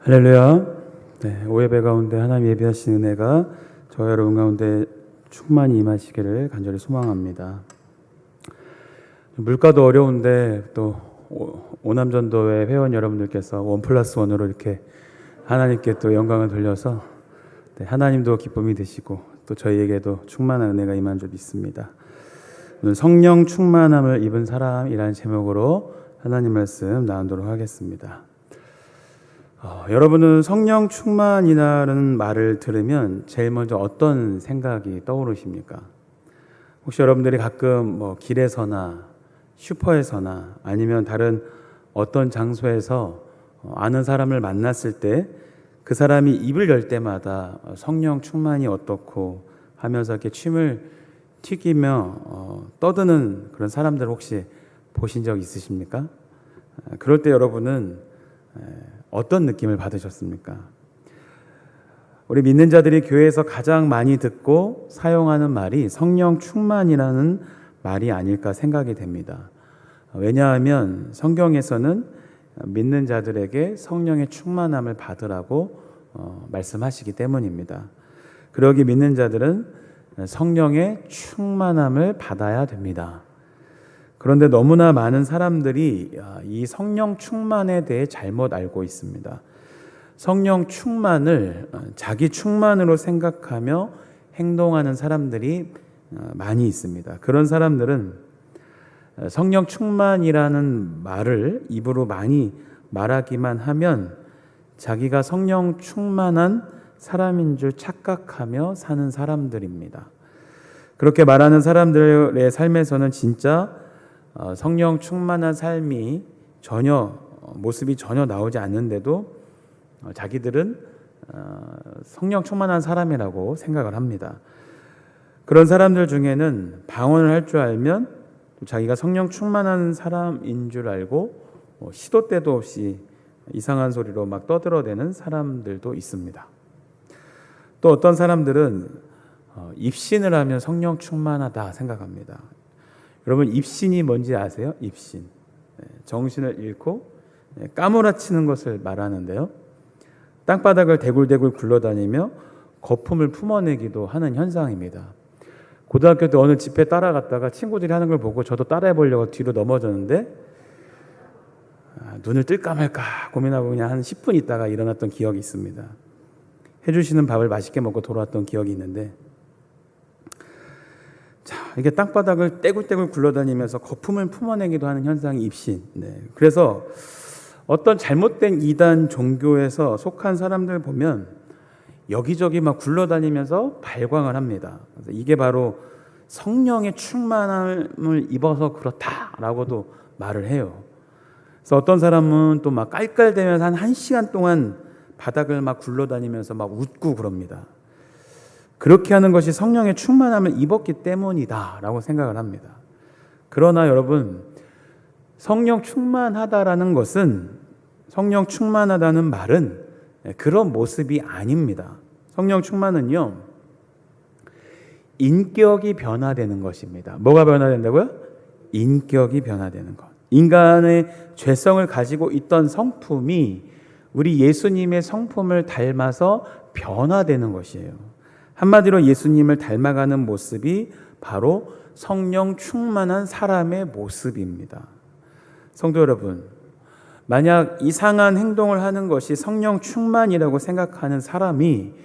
할렐루야. 네, 오예배 가운데 하나님 예배하신 은혜가 저와 여러분 가운데 충만히 임하시기를 간절히 소망합니다. 물가도 어려운데 또 오남전도회 회원 여러분들께서 1+1으로 이렇게 하나님께 또 영광을 돌려서 하나님도 기쁨이 되시고 또 저희에게도 충만한 은혜가 임한 줄 믿습니다. 오늘 성령 충만함을 입은 사람이라는 제목으로 하나님 말씀 나누도록 하겠습니다. 여러분은 성령 충만이라는 말을 들으면 제일 먼저 어떤 생각이 떠오르십니까? 혹시 여러분들이 가끔 길에서나 슈퍼에서나 아니면 다른 어떤 장소에서 아는 사람을 만났을 때 그 사람이 입을 열 때마다 성령 충만이 어떻고 하면서 이렇게 침을 튀기며 떠드는 그런 사람들 혹시 보신 적 있으십니까? 그럴 때 여러분은 어떤 느낌을 받으셨습니까? 우리 믿는 자들이 교회에서 가장 많이 듣고 사용하는 말이 성령 충만이라는 말이 아닐까 생각이 됩니다. 왜냐하면 성경에서는 믿는 자들에게 성령의 충만함을 받으라고 말씀하시기 때문입니다. 그러기 믿는 자들은 성령의 충만함을 받아야 됩니다. 그런데 너무나 많은 사람들이 이 성령 충만에 대해 잘못 알고 있습니다. 성령 충만을 자기 충만으로 생각하며 행동하는 사람들이 많이 있습니다. 그런 사람들은 성령 충만이라는 말을 입으로 많이 말하기만 하면 자기가 성령 충만한 사람인 줄 착각하며 사는 사람들입니다. 그렇게 말하는 사람들의 삶에서는 진짜 성령 충만한 삶이 모습이 전혀 나오지 않는데도 자기들은 성령 충만한 사람이라고 생각을 합니다. 그런 사람들 중에는 방언을 할 줄 알면 자기가 성령 충만한 사람인 줄 알고 시도 때도 없이 이상한 소리로 막 떠들어대는 사람들도 있습니다. 또 어떤 사람들은 입신을 하면 성령 충만하다 생각합니다. 여러분 입신이 뭔지 아세요? 입신. 정신을 잃고 까무라치는 것을 말하는데요. 땅바닥을 대굴대굴 굴러다니며 거품을 품어내기도 하는 현상입니다. 고등학교 때 어느 집회 따라갔다가 친구들이 하는 걸 보고 저도 따라해보려고 뒤로 넘어졌는데 눈을 뜰까 말까 고민하고 그냥 한 10분 있다가 일어났던 기억이 있습니다. 해주시는 밥을 맛있게 먹고 돌아왔던 기억이 있는데 이게 땅바닥을 떼굴떼굴 굴러다니면서 거품을 품어내기도 하는 현상이 입신. 그래서 어떤 잘못된 이단 종교에서 속한 사람들 보면 여기저기 막 굴러다니면서 발광을 합니다. 그래서 이게 바로 성령의 충만함을 입어서 그렇다라고도 말을 해요. 그래서 어떤 사람은 또 막 깔깔대면서 한 1시간 동안 바닥을 막 굴러다니면서 막 웃고 그럽니다. 그렇게 하는 것이 성령의 충만함을 입었기 때문이다라고 생각을 합니다. 그러나 여러분, 성령 충만하다라는 말은 그런 모습이 아닙니다. 성령 충만은요, 인격이 변화되는 것입니다. 뭐가 변화된다고요? 인격이 변화되는 것. 인간의 죄성을 가지고 있던 성품이 우리 예수님의 성품을 닮아서 변화되는 것이에요. 한마디로 예수님을 닮아가는 모습이 바로 성령 충만한 사람의 모습입니다. 성도 여러분, 만약 이상한 행동을 하는 것이 성령 충만이라고 생각하는 사람이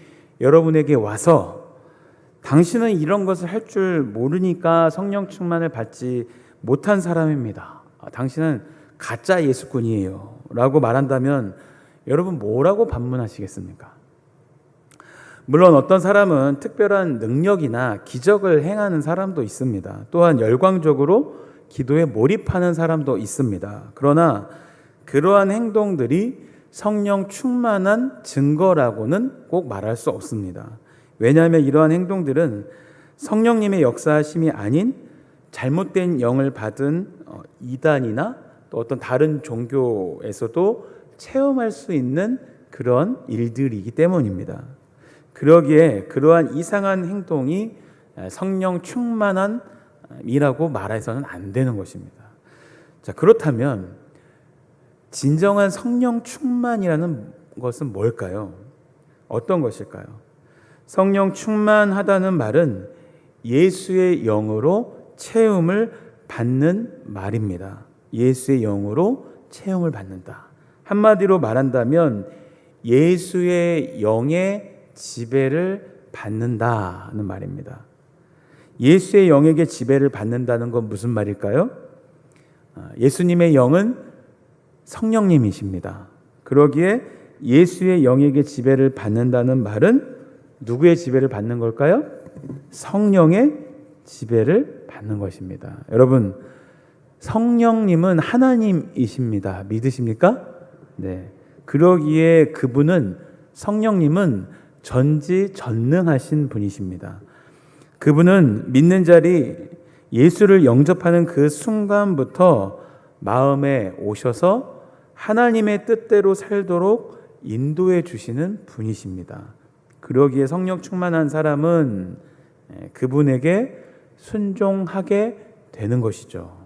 여러분에게 와서 당신은 이런 것을 할 줄 모르니까 성령 충만을 받지 못한 사람입니다. 당신은 가짜 예수꾼이에요 라고 말한다면 여러분 뭐라고 반문하시겠습니까? 물론 어떤 사람은 특별한 능력이나 기적을 행하는 사람도 있습니다. 또한 열광적으로 기도에 몰입하는 사람도 있습니다. 그러나 그러한 행동들이 성령 충만한 증거라고는 꼭 말할 수 없습니다. 왜냐하면 이러한 행동들은 성령님의 역사하심이 아닌 잘못된 영을 받은 이단이나 또 어떤 다른 종교에서도 체험할 수 있는 그런 일들이기 때문입니다. 그러기에 그러한 이상한 행동이 성령 충만함이라고 말해서는 안 되는 것입니다. 자, 그렇다면 진정한 성령 충만이라는 것은 뭘까요? 어떤 것일까요? 성령 충만하다는 말은 예수의 영으로 체험을 받는 말입니다. 예수의 영으로 체험을 받는다. 한마디로 말한다면 예수의 영의 지배를 받는다는 말입니다. 예수의 영에게 지배를 받는다는 건 무슨 말일까요? 예수님의 영은 성령님이십니다. 그러기에 예수의 영에게 지배를 받는다는 말은 누구의 지배를 받는 걸까요? 성령의 지배를 받는 것입니다. 여러분, 성령님은 하나님이십니다. 믿으십니까? 네. 그러기에 그분은, 성령님은 전지전능하신 분이십니다. 그분은 믿는 자리 예수를 영접하는 그 순간부터 마음에 오셔서 하나님의 뜻대로 살도록 인도해 주시는 분이십니다. 그러기에 성령 충만한 사람은 그분에게 순종하게 되는 것이죠.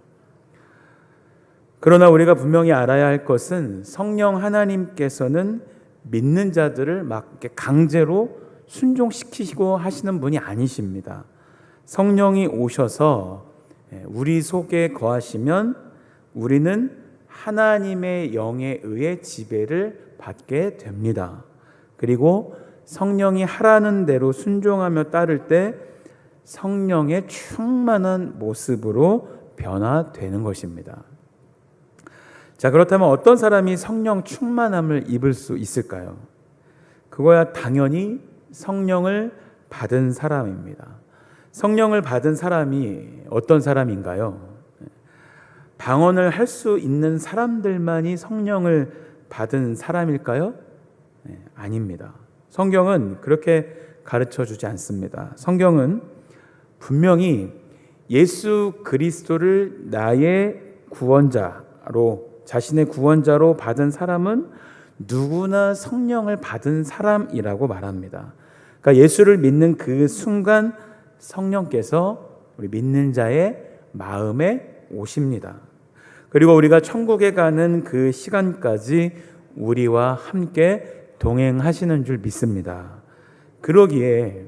그러나 우리가 분명히 알아야 할 것은 성령 하나님께서는 믿는 자들을 막 이렇게 강제로 순종시키시고 하시는 분이 아니십니다. 성령이 오셔서 우리 속에 거하시면 우리는 하나님의 영에 의해 지배를 받게 됩니다. 그리고 성령이 하라는 대로 순종하며 따를 때 성령의 충만한 모습으로 변화되는 것입니다. 자, 그렇다면 어떤 사람이 성령 충만함을 입을 수 있을까요? 그거야 당연히 성령을 받은 사람입니다. 성령을 받은 사람이 어떤 사람인가요? 방언을 할 수 있는 사람들만이 성령을 받은 사람일까요? 아닙니다. 성경은 그렇게 가르쳐 주지 않습니다. 성경은 분명히 예수 그리스도를 나의 구원자로, 자신의 구원자로 받은 사람은 누구나 성령을 받은 사람이라고 말합니다. 그러니까 예수를 믿는 그 순간 성령께서 우리 믿는 자의 마음에 오십니다. 그리고 우리가 천국에 가는 그 시간까지 우리와 함께 동행하시는 줄 믿습니다. 그러기에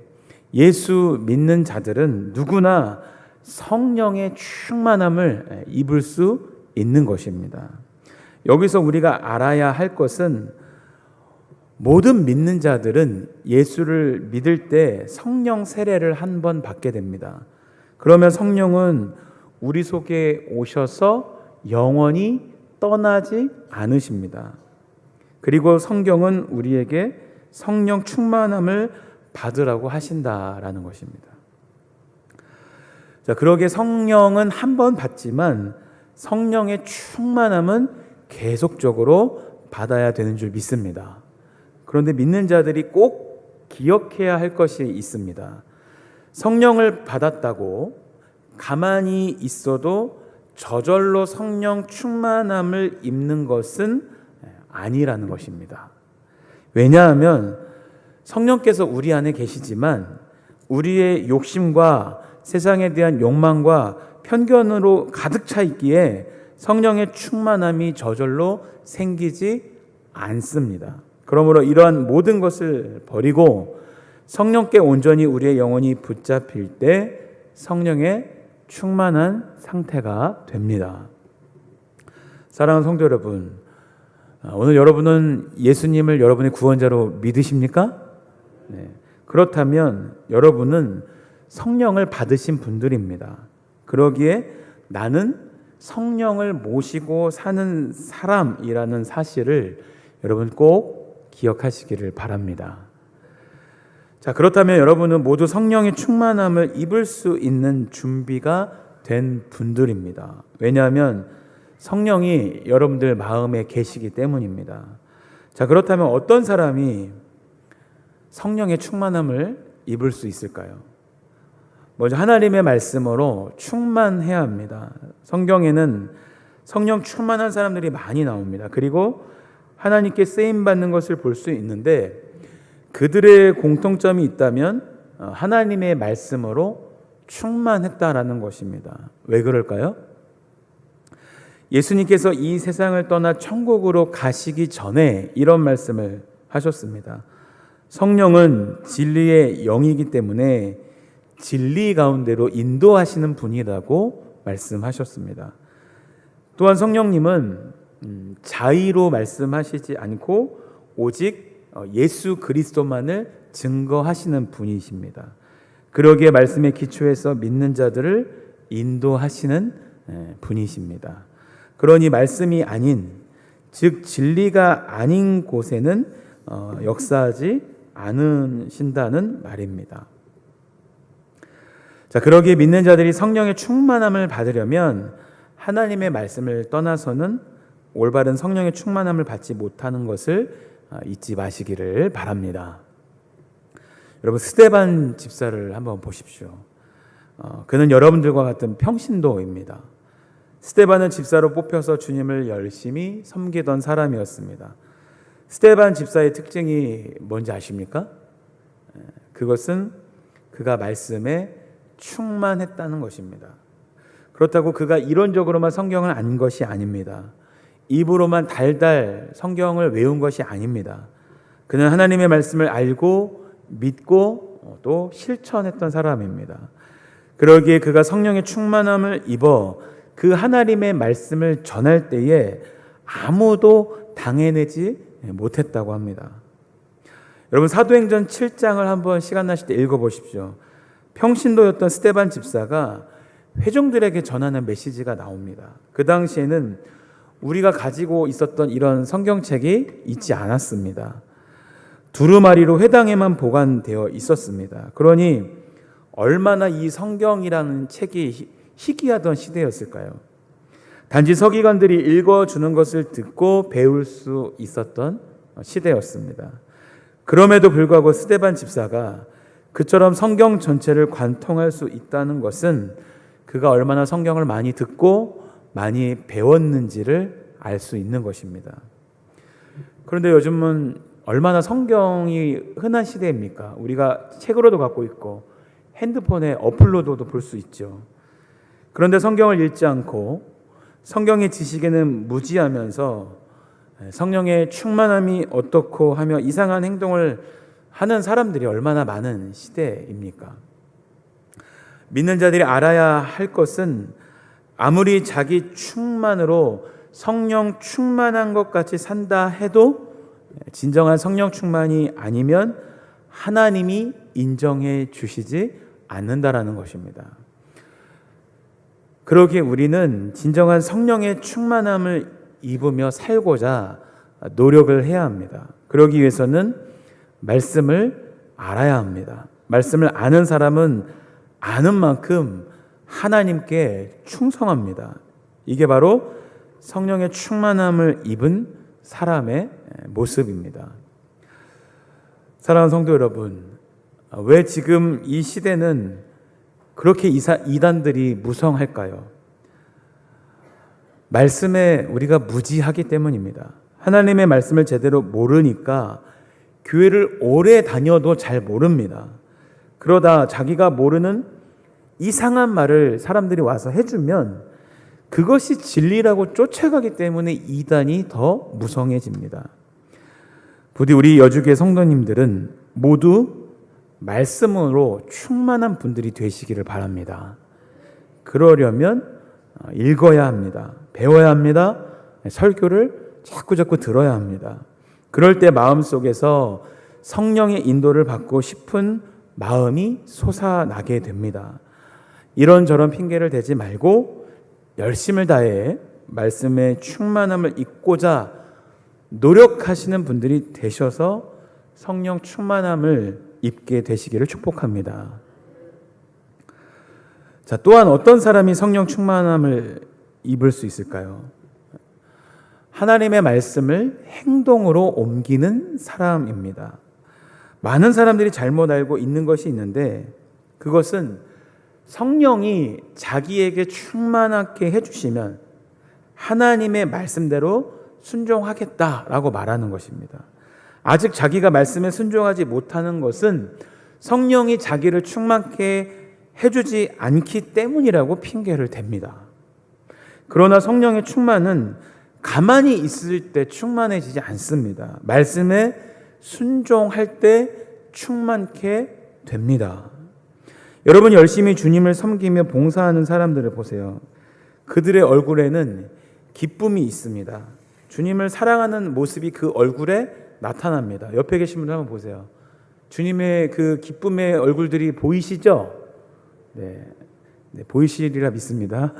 예수 믿는 자들은 누구나 성령의 충만함을 입을 수 있는 것입니다. 여기서 우리가 알아야 할 것은 모든 믿는 자들은 예수를 믿을 때 성령 세례를 한 번 받게 됩니다. 그러면 성령은 우리 속에 오셔서 영원히 떠나지 않으십니다. 그리고 성경은 우리에게 성령 충만함을 받으라고 하신다라는 것입니다. 자, 그러기에 성령은 한 번 받지만 성령의 충만함은 계속적으로 받아야 되는 줄 믿습니다. 그런데 믿는 자들이 꼭 기억해야 할 것이 있습니다. 성령을 받았다고 가만히 있어도 저절로 성령 충만함을 입는 것은 아니라는 것입니다. 왜냐하면 성령께서 우리 안에 계시지만 우리의 욕심과 세상에 대한 욕망과 편견으로 가득 차 있기에 성령의 충만함이 저절로 생기지 않습니다. 그러므로 이러한 모든 것을 버리고 성령께 온전히 우리의 영혼이 붙잡힐 때 성령의 충만한 상태가 됩니다. 사랑하는 성도 여러분, 오늘 여러분은 예수님을 여러분의 구원자로 믿으십니까? 네. 그렇다면 여러분은 성령을 받으신 분들입니다. 그러기에 나는 성령을 모시고 사는 사람이라는 사실을 여러분 꼭 기억하시기를 바랍니다. 자, 그렇다면 여러분은 모두 성령의 충만함을 입을 수 있는 준비가 된 분들입니다. 왜냐하면 성령이 여러분들 마음에 계시기 때문입니다. 자, 그렇다면 어떤 사람이 성령의 충만함을 입을 수 있을까요? 먼저 하나님의 말씀으로 충만해야 합니다. 성경에는 성령 충만한 사람들이 많이 나옵니다. 그리고 하나님께 쓰임받는 것을 볼 수 있는데 그들의 공통점이 있다면 하나님의 말씀으로 충만했다라는 것입니다. 왜 그럴까요? 예수님께서 이 세상을 떠나 천국으로 가시기 전에 이런 말씀을 하셨습니다. 성령은 진리의 영이기 때문에 진리 가운데로 인도하시는 분이라고 말씀하셨습니다. 또한 성령님은 자의로 말씀하시지 않고 오직 예수 그리스도만을 증거하시는 분이십니다. 그러기에 말씀의 기초에서 믿는 자들을 인도하시는 분이십니다. 그러니 말씀이 아닌, 즉 진리가 아닌 곳에는 역사하지 않으신다는 말입니다. 자, 그러기에 믿는 자들이 성령의 충만함을 받으려면 하나님의 말씀을 떠나서는 올바른 성령의 충만함을 받지 못하는 것을 잊지 마시기를 바랍니다. 여러분, 스데반 집사를 한번 보십시오. 그는 여러분들과 같은 평신도입니다. 스데반은 집사로 뽑혀서 주님을 열심히 섬기던 사람이었습니다. 스데반 집사의 특징이 뭔지 아십니까? 그것은 그가 말씀에 충만했다는 것입니다. 그렇다고 그가 이론적으로만 성경을 안 것이 아닙니다. 입으로만 달달 성경을 외운 것이 아닙니다. 그는 하나님의 말씀을 알고 믿고 또 실천했던 사람입니다. 그러기에 그가 성령의 충만함을 입어 그 하나님의 말씀을 전할 때에 아무도 당해내지 못했다고 합니다. 여러분, 사도행전 7장을 한번 시간 나실 때 읽어보십시오. 평신도였던 스데반 집사가 회중들에게 전하는 메시지가 나옵니다. 그 당시에는 우리가 가지고 있었던 이런 성경책이 있지 않았습니다. 두루마리로 회당에만 보관되어 있었습니다. 그러니 얼마나 이 성경이라는 책이 희귀하던 시대였을까요? 단지 서기관들이 읽어주는 것을 듣고 배울 수 있었던 시대였습니다. 그럼에도 불구하고 스데반 집사가 그처럼 성경 전체를 관통할 수 있다는 것은 그가 얼마나 성경을 많이 듣고 많이 배웠는지를 알 수 있는 것입니다. 그런데 요즘은 얼마나 성경이 흔한 시대입니까? 우리가 책으로도 갖고 있고 핸드폰에 어플로도 볼 수 있죠. 그런데 성경을 읽지 않고 성경의 지식에는 무지하면서 성령의 충만함이 어떻고 하며 이상한 행동을 하는 사람들이 얼마나 많은 시대입니까? 믿는 자들이 알아야 할 것은 아무리 자기 충만으로 성령 충만한 것 같이 산다 해도 진정한 성령 충만이 아니면 하나님이 인정해 주시지 않는다라는 것입니다. 그러기에 우리는 진정한 성령의 충만함을 입으며 살고자 노력을 해야 합니다. 그러기 위해서는 말씀을 알아야 합니다. 말씀을 아는 사람은 아는 만큼 하나님께 충성합니다. 이게 바로 성령의 충만함을 입은 사람의 모습입니다. 사랑하는 성도 여러분, 왜 지금 이 시대는 그렇게 이단들이 무성할까요? 말씀에 우리가 무지하기 때문입니다. 하나님의 말씀을 제대로 모르니까 교회를 오래 다녀도 잘 모릅니다. 그러다 자기가 모르는 이상한 말을 사람들이 와서 해주면 그것이 진리라고 쫓아가기 때문에 이단이 더 무성해집니다. 부디 우리 여주교회 성도님들은 모두 말씀으로 충만한 분들이 되시기를 바랍니다. 그러려면 읽어야 합니다. 배워야 합니다. 설교를 자꾸 들어야 합니다. 그럴 때 마음속에서 성령의 인도를 받고 싶은 마음이 솟아나게 됩니다. 이런저런 핑계를 대지 말고 열심을 다해 말씀의 충만함을 입고자 노력하시는 분들이 되셔서 성령 충만함을 입게 되시기를 축복합니다. 자, 또한 어떤 사람이 성령 충만함을 입을 수 있을까요? 하나님의 말씀을 행동으로 옮기는 사람입니다. 많은 사람들이 잘못 알고 있는 것이 있는데 그것은 성령이 자기에게 충만하게 해주시면 하나님의 말씀대로 순종하겠다라고 말하는 것입니다. 아직 자기가 말씀에 순종하지 못하는 것은 성령이 자기를 충만케 해주지 않기 때문이라고 핑계를 댑니다. 그러나 성령의 충만은 가만히 있을 때 충만해지지 않습니다. 말씀에 순종할 때 충만케 됩니다. 여러분 열심히 주님을 섬기며 봉사하는 사람들을 보세요. 그들의 얼굴에는 기쁨이 있습니다. 주님을 사랑하는 모습이 그 얼굴에 나타납니다. 옆에 계신 분들 한번 보세요. 주님의 그 기쁨의 얼굴들이 보이시죠? 네, 보이시리라 믿습니다.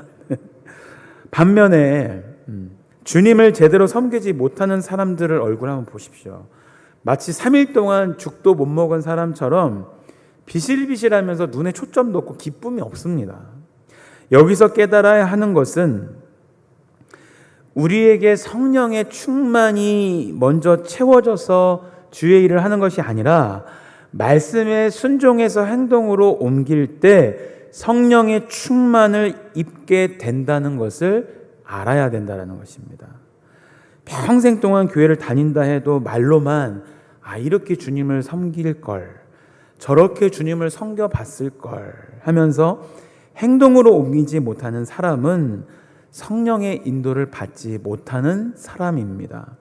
반면에 주님을 제대로 섬기지 못하는 사람들을 얼굴 한번 보십시오. 마치 3일 동안 죽도 못 먹은 사람처럼 비실비실하면서 눈에 초점도 없고 기쁨이 없습니다. 여기서 깨달아야 하는 것은 우리에게 성령의 충만이 먼저 채워져서 주의 일을 하는 것이 아니라 말씀에 순종해서 행동으로 옮길 때 성령의 충만을 입게 된다는 것을 알아야 된다는 것입니다. 평생 동안 교회를 다닌다 해도 말로만 이렇게 주님을 섬길 걸, 저렇게 주님을 섬겨봤을 걸 하면서 행동으로 옮기지 못하는 사람은 성령의 인도를 받지 못하는 사람입니다.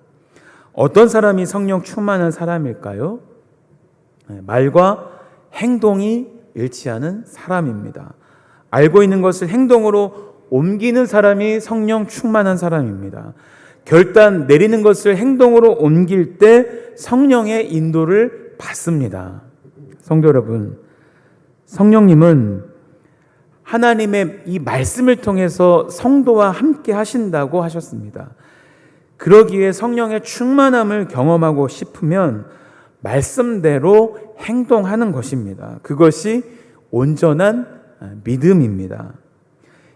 어떤 사람이 성령 충만한 사람일까요? 말과 행동이 일치하는 사람입니다. 알고 있는 것을 행동으로 옮기는 사람이 성령 충만한 사람입니다. 결단 내리는 것을 행동으로 옮길 때 성령의 인도를 받습니다. 성도 여러분, 성령님은 하나님의 이 말씀을 통해서 성도와 함께 하신다고 하셨습니다. 그러기에 성령의 충만함을 경험하고 싶으면 말씀대로 행동하는 것입니다. 그것이 온전한 믿음입니다.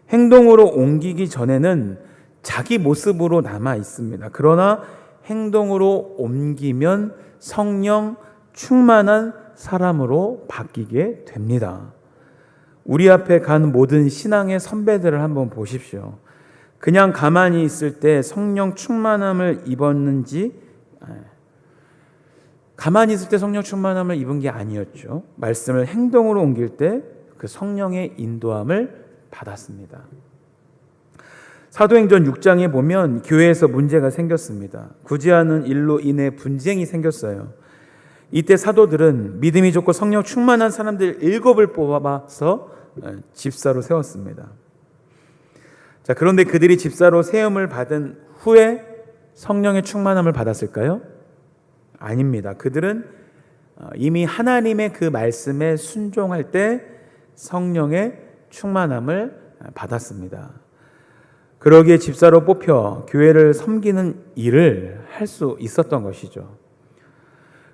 행동으로 옮기기 전에는 자기 모습으로 남아 있습니다. 그러나 행동으로 옮기면 성령 충만한 사람으로 바뀌게 됩니다. 우리 앞에 간 모든 신앙의 선배들을 한번 보십시오. 그냥 가만히 있을 때 성령 충만함을 입었는지, 가만히 있을 때 성령 충만함을 입은 게 아니었죠. 말씀을 행동으로 옮길 때 그 성령의 인도함을 받았습니다. 사도행전 6장에 보면 교회에서 문제가 생겼습니다. 굳이 하는 일로 인해 분쟁이 생겼어요. 이때 사도들은 믿음이 좋고 성령 충만한 사람들 7을 뽑아서 집사로 세웠습니다. 자, 그런데 그들이 집사로 세움을 받은 후에 성령의 충만함을 받았을까요? 아닙니다. 그들은 이미 하나님의 그 말씀에 순종할 때 성령의 충만함을 받았습니다. 그러기에 집사로 뽑혀 교회를 섬기는 일을 할 수 있었던 것이죠.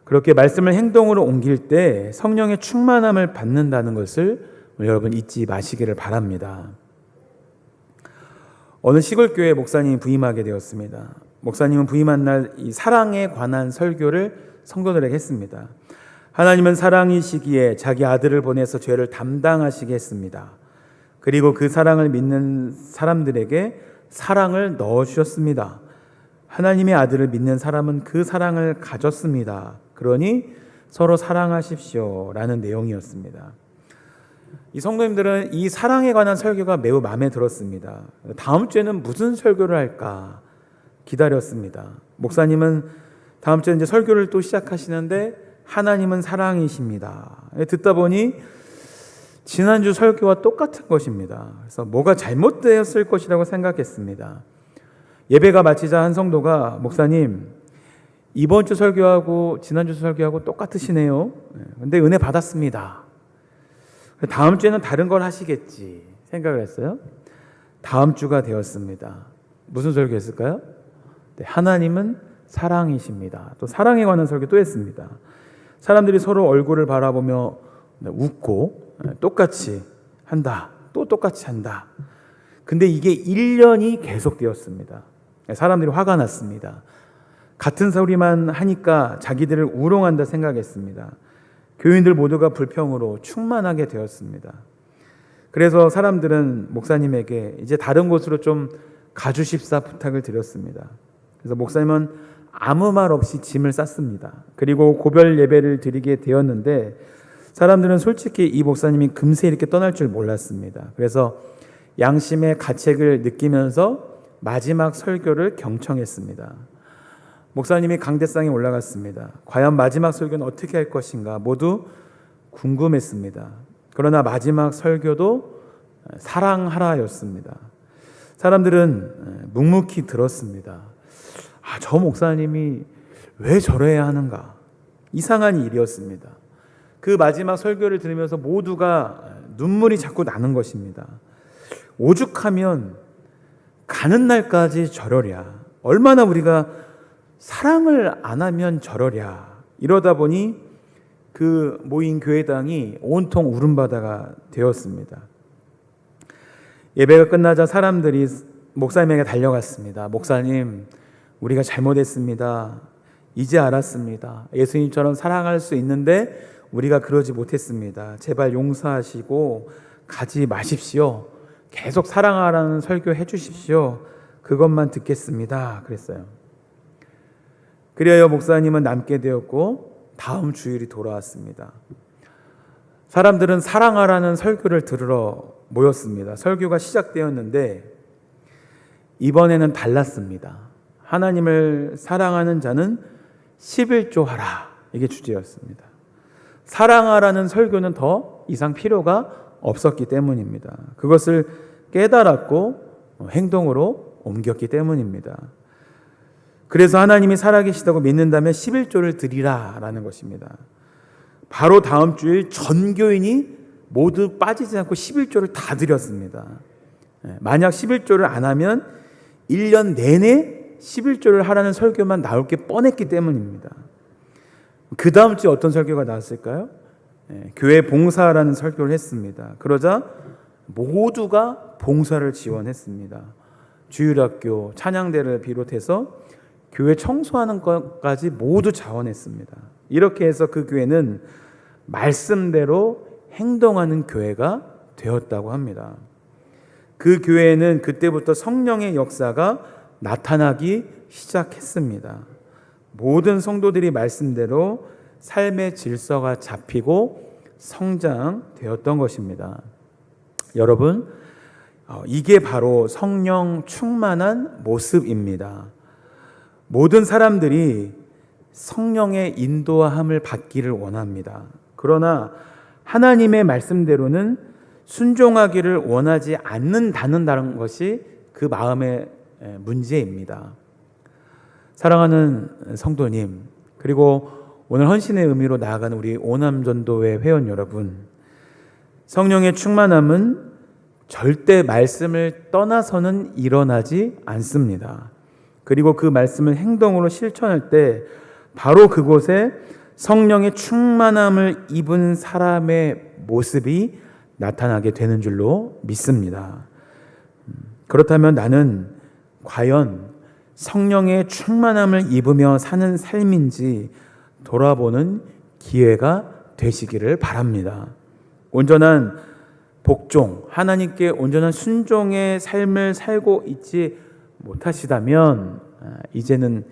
그렇게 말씀을 행동으로 옮길 때 성령의 충만함을 받는다는 것을 여러분 잊지 마시기를 바랍니다. 어느 시골교회 목사님이 부임하게 되었습니다. 목사님은 부임한 날 이 사랑에 관한 설교를 성도들에게 했습니다. 하나님은 사랑이시기에 자기 아들을 보내서 죄를 담당하시게 했습니다. 그리고 그 사랑을 믿는 사람들에게 사랑을 넣어주셨습니다. 하나님의 아들을 믿는 사람은 그 사랑을 가졌습니다. 그러니 서로 사랑하십시오 라는 내용이었습니다. 이 성도님들은 이 사랑에 관한 설교가 매우 마음에 들었습니다. 다음 주에는 무슨 설교를 할까 기다렸습니다. 목사님은 다음 주에 이제 설교를 또 시작하시는데 하나님은 사랑이십니다. 듣다 보니 지난주 설교와 똑같은 것입니다. 그래서 뭐가 잘못되었을 것이라고 생각했습니다. 예배가 마치자 한 성도가 목사님 이번 주 설교하고 지난주 설교하고 똑같으시네요. 근데 은혜 받았습니다. 다음 주에는 다른 걸 하시겠지 생각을 했어요. 다음 주가 되었습니다. 무슨 설교했을까요? 네, 하나님은 사랑이십니다. 또 사랑에 관한 설교 또 했습니다. 사람들이 서로 얼굴을 바라보며 웃고 똑같이 한다. 또 똑같이 한다. 근데 이게 1년이 계속되었습니다. 사람들이 화가 났습니다. 같은 소리만 하니까 자기들을 우롱한다 생각했습니다. 교인들 모두가 불평으로 충만하게 되었습니다. 그래서 사람들은 목사님에게 이제 다른 곳으로 좀 가주십사 부탁을 드렸습니다. 그래서 목사님은 아무 말 없이 짐을 쌌습니다. 그리고 고별 예배를 드리게 되었는데 사람들은 솔직히 이 목사님이 금세 이렇게 떠날 줄 몰랐습니다. 그래서 양심의 가책을 느끼면서 마지막 설교를 경청했습니다. 목사님이 강대상에 올라갔습니다. 과연 마지막 설교는 어떻게 할 것인가 모두 궁금했습니다. 그러나 마지막 설교도 사랑하라였습니다. 사람들은 묵묵히 들었습니다. 저 목사님이 왜 저래야 하는가? 이상한 일이었습니다. 그 마지막 설교를 들으면서 모두가 눈물이 자꾸 나는 것입니다. 오죽하면 가는 날까지 저러랴. 얼마나 우리가 사랑을 안 하면 저러랴. 이러다 보니 그 모인 교회당이 온통 울음바다가 되었습니다. 예배가 끝나자 사람들이 목사님에게 달려갔습니다. 목사님, 우리가 잘못했습니다. 이제 알았습니다. 예수님처럼 사랑할 수 있는데 우리가 그러지 못했습니다. 제발 용서하시고 가지 마십시오. 계속 사랑하라는 설교해 주십시오. 그것만 듣겠습니다. 그랬어요. 그리하여 목사님은 남게 되었고 다음 주일이 돌아왔습니다. 사람들은 사랑하라는 설교를 들으러 모였습니다. 설교가 시작되었는데 이번에는 달랐습니다. 하나님을 사랑하는 자는 11조 하라. 이게 주제였습니다. 사랑하라는 설교는 더 이상 필요가 없었기 때문입니다. 그것을 깨달았고 행동으로 옮겼기 때문입니다. 그래서 하나님이 살아계시다고 믿는다면 11조를 드리라라는 것입니다. 바로 다음 주일 전 교인이 모두 빠지지 않고 11조를 다 드렸습니다. 만약 11조를 안 하면 1년 내내 11조를 하라는 설교만 나올 게 뻔했기 때문입니다. 그 다음 주에 어떤 설교가 나왔을까요? 교회 봉사라는 설교를 했습니다. 그러자 모두가 봉사를 지원했습니다. 주일학교, 찬양대를 비롯해서 교회 청소하는 것까지 모두 자원했습니다. 이렇게 해서 그 교회는 말씀대로 행동하는 교회가 되었다고 합니다. 그 교회에는 그때부터 성령의 역사가 나타나기 시작했습니다. 모든 성도들이 말씀대로 삶의 질서가 잡히고 성장되었던 것입니다. 여러분, 이게 바로 성령 충만한 모습입니다. 모든 사람들이 성령의 인도함을 받기를 원합니다. 그러나 하나님의 말씀대로는 순종하기를 원하지 않는다는 것이 그 마음의 문제입니다. 사랑하는 성도님, 그리고 오늘 헌신의 의미로 나아가는 우리 오남전도회 회원 여러분, 성령의 충만함은 절대 말씀을 떠나서는 일어나지 않습니다. 그리고 그 말씀을 행동으로 실천할 때 바로 그곳에 성령의 충만함을 입은 사람의 모습이 나타나게 되는 줄로 믿습니다. 그렇다면 나는 과연 성령의 충만함을 입으며 사는 삶인지 돌아보는 기회가 되시기를 바랍니다. 온전한 복종, 하나님께 온전한 순종의 삶을 살고 있지 못하시다면 이제는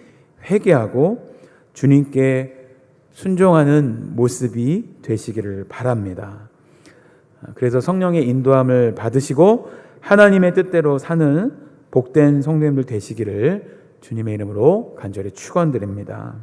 회개하고 주님께 순종하는 모습이 되시기를 바랍니다. 그래서 성령의 인도함을 받으시고 하나님의 뜻대로 사는 복된 성도님들 되시기를 주님의 이름으로 간절히 축원드립니다.